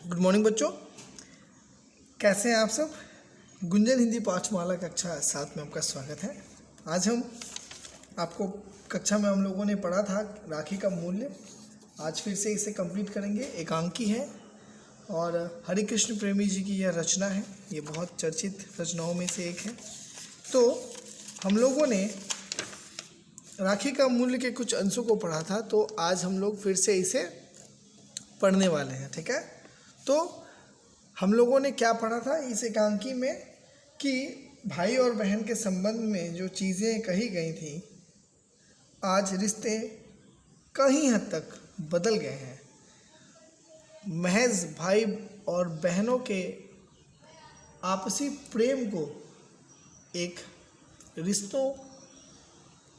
Good morning बच्चों, कैसे हैं आप सब। गुंजन हिंदी पाठमाला कक्षा 7 में आपका स्वागत है। आज हम आपको कक्षा में हम लोगों ने पढ़ा था राखी का मूल्य। आज फिर से इसे कंप्लीट करेंगे। एकांकी है और हरिकृष्ण प्रेमी जी की यह रचना है। ये बहुत चर्चित रचनाओं में से एक है। तो हम लोगों ने राखी का मूल्य के कुछ अंशों को पढ़ा था, तो आज हम लोग फिर से इसे पढ़ने वाले हैं। ठीक है, तो हम लोगों ने क्या पढ़ा था इस एकांकी में कि भाई और बहन के संबंध में जो चीज़ें कही गई थी, आज रिश्ते कहीं हद तक बदल गए हैं। महज भाई और बहनों के आपसी प्रेम को एक रिश्तों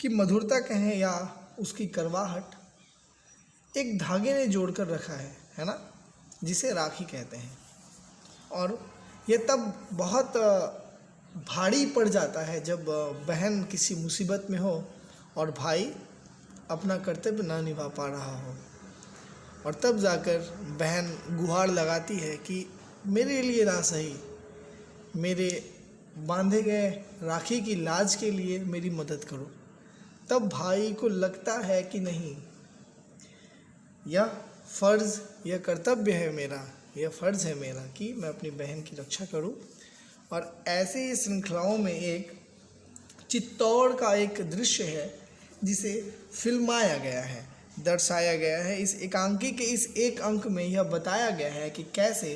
की मधुरता कहें या उसकी करवाहट एक धागे ने जोड़कर रखा है ना, जिसे राखी कहते हैं। और ये तब बहुत भारी पड़ जाता है जब बहन किसी मुसीबत में हो और भाई अपना कर्तव्य ना निभा पा रहा हो, और तब जाकर बहन गुहार लगाती है कि मेरे लिए ना सही, मेरे बांधे गए राखी की लाज के लिए मेरी मदद करो। तब भाई को लगता है कि नहीं, यह फ़र्ज़, यह कर्तव्य है मेरा, यह फ़र्ज़ है मेरा कि मैं अपनी बहन की रक्षा करूं। और ऐसे ही श्रृंखलाओं में एक चित्तौड़ का एक दृश्य है जिसे फिल्माया गया है, दर्शाया गया है। इस एकांकी के इस एक अंक में यह बताया गया है कि कैसे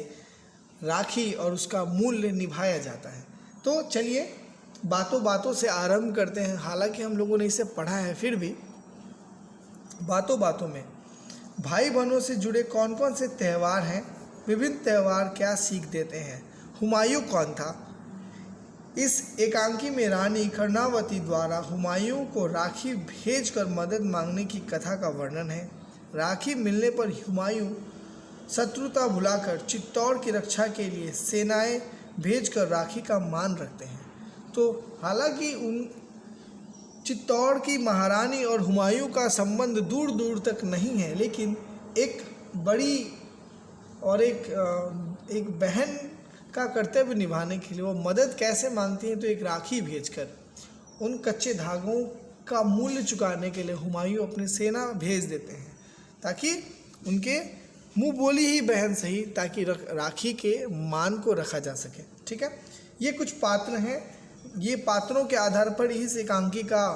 राखी और उसका मूल्य निभाया जाता है। तो चलिए बातों बातों से आरंभ करते हैं। हालांकि हम लोगों ने इसे पढ़ा है, फिर भी बातों बातों में भाई बहनों से जुड़े कौन कौन से त्यौहार हैं, विभिन्न त्यौहार क्या सीख देते हैं, हुमायूं कौन था। इस एकांकी में रानी कर्णावती द्वारा हुमायूं को राखी भेजकर मदद मांगने की कथा का वर्णन है। राखी मिलने पर हुमायूं शत्रुता भुलाकर चित्तौड़ की रक्षा के लिए सेनाएं भेजकर राखी का मान रखते हैं। तो हालांकि उन चित्तौड़ की महारानी और हुमायूं का संबंध दूर दूर तक नहीं है, लेकिन एक बड़ी और एक बहन का कर्तव्य निभाने के लिए वो मदद कैसे मांगती हैं, तो एक राखी भेजकर उन कच्चे धागों का मूल्य चुकाने के लिए हुमायूं अपनी सेना भेज देते हैं, ताकि उनके मुंह बोली ही बहन सही, ताकि राखी के मान को रखा जा सके। ठीक है, ये कुछ पात्र हैं। ये पात्रों के आधार पर इस एकांकी का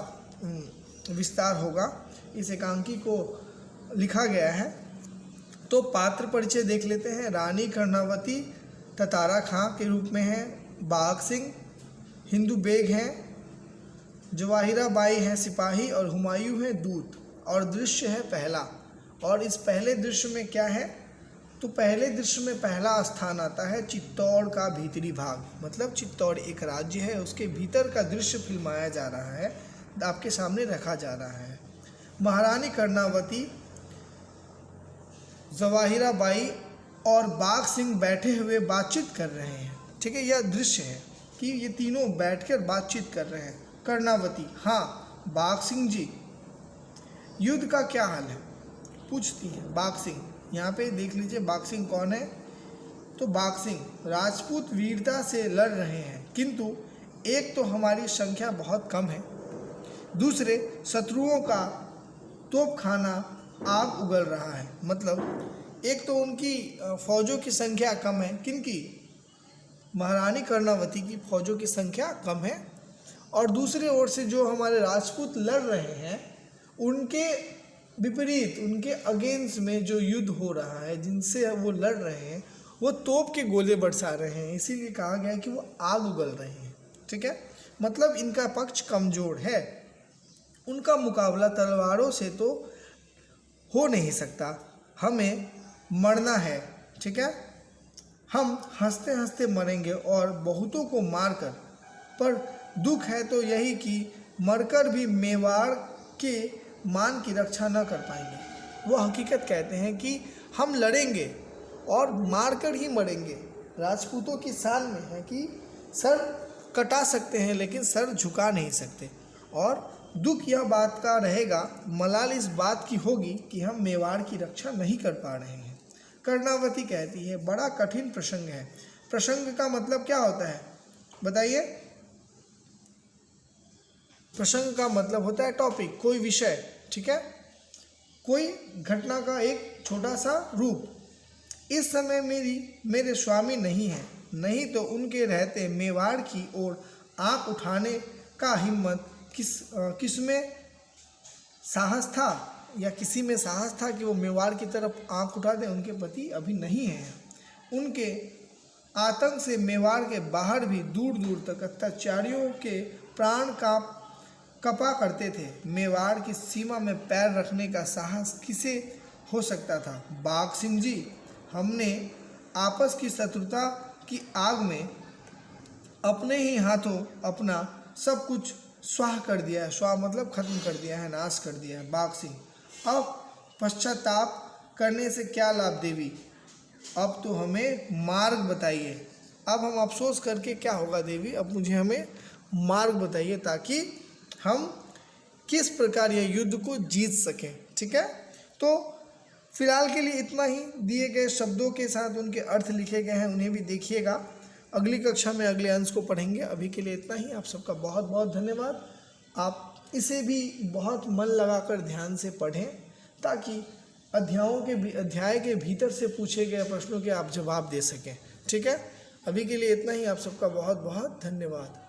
विस्तार होगा। इस एकांकी को लिखा गया है। तो पात्र परिचय देख लेते हैं। रानी कर्णावती ततारा खां के रूप में हैं। बाघ सिंह हिंदू बेग हैं। जवाहिरा बाई हैं सिपाही, और हुमायूं हैं दूत। और दृश्य है पहला। और इस पहले दृश्य में क्या है, तो पहले दृश्य में पहला स्थान आता है चित्तौड़ का भीतरी भाग। मतलब चित्तौड़ एक राज्य है, उसके भीतर का दृश्य फिल्माया जा रहा है, आपके सामने रखा जा रहा है। महारानी कर्णावती, जवाहिरा बाई और बाघ सिंह बैठे हुए बातचीत कर रहे हैं। ठीक है, यह दृश्य है कि ये तीनों बैठकर बातचीत कर रहे हैं। कर्णावती, हाँ बाघ सिंह जी, युद्ध का क्या हाल है, पूछती है। बाघ सिंह, यहाँ पे देख लीजिए बाघ सिंह कौन है, तो बाघ सिंह राजपूत वीरता से लड़ रहे हैं, किंतु एक तो हमारी संख्या बहुत कम है, दूसरे शत्रुओं का तोपखाना आग उगल रहा है। मतलब एक तो उनकी फौजों की संख्या कम है, किनकी, महारानी कर्णावती की फौजों की संख्या कम है, और दूसरे ओर से जो हमारे राजपूत लड़ रहे हैं उनके विपरीत, उनके अगेंस्ट में जो युद्ध हो रहा है, जिनसे वो लड़ रहे हैं, वो तोप के गोले बरसा रहे हैं। इसीलिए कहा गया है कि वो आग उगल रहे हैं। ठीक है, मतलब इनका पक्ष कमज़ोर है, उनका मुकाबला तलवारों से तो हो नहीं सकता, हमें मरना है। ठीक है, हम हंसते हंसते मरेंगे और बहुतों को मारकर, पर दुख है तो यही कि मरकर भी मेवाड़ के मान की रक्षा न कर पाएंगे। वो हकीकत कहते हैं कि हम लड़ेंगे और मारकर ही मरेंगे। राजपूतों की शान में है कि सर कटा सकते हैं लेकिन सर झुका नहीं सकते। और दुख यह बात का रहेगा, मलाल इस बात की होगी कि हम मेवाड़ की रक्षा नहीं कर पा रहे हैं। कर्णावती कहती है, बड़ा कठिन प्रसंग है। प्रसंग का मतलब क्या होता है बताइए? प्रसंग का मतलब होता है टॉपिक, कोई विषय, ठीक है, कोई घटना का एक छोटा सा रूप। इस समय मेरे स्वामी नहीं है, नहीं तो उनके रहते मेवाड़ की ओर आंख उठाने का हिम्मत किसमें साहस था, या किसी में साहस था कि वो मेवाड़ की तरफ आंख उठा दें। उनके पति अभी नहीं हैं। उनके आतंक से मेवाड़ के बाहर भी दूर दूर तक अत्याचारियों के प्राण कपा करते थे। मेवाड़ की सीमा में पैर रखने का साहस किसे हो सकता था? बाघ सिंह जी, हमने आपस की शत्रुता की आग में अपने ही हाथों अपना सब कुछ स्वाह कर दिया है। स्वाह मतलब खत्म कर दिया है, नाश कर दिया है। बाघ सिंह, अब पश्चाताप करने से क्या लाभ देवी? अब तो हमें मार्ग बताइए। अब हम अफसोस करके क्या होगा देवी? अब मुझे हमें मार्ग बताइए ताकि हम किस प्रकार यह युद्ध को जीत सकें। ठीक है, तो फिलहाल के लिए इतना ही। दिए गए शब्दों के साथ उनके अर्थ लिखे गए हैं, उन्हें भी देखिएगा। अगली कक्षा में अगले अंश को पढ़ेंगे। अभी के लिए इतना ही। आप सबका बहुत बहुत धन्यवाद। आप इसे भी बहुत मन लगाकर ध्यान से पढ़ें ताकि अध्याय के भीतर से पूछे गए प्रश्नों के आप जवाब दे सकें। ठीक है, अभी के लिए इतना ही। आप सबका बहुत बहुत धन्यवाद।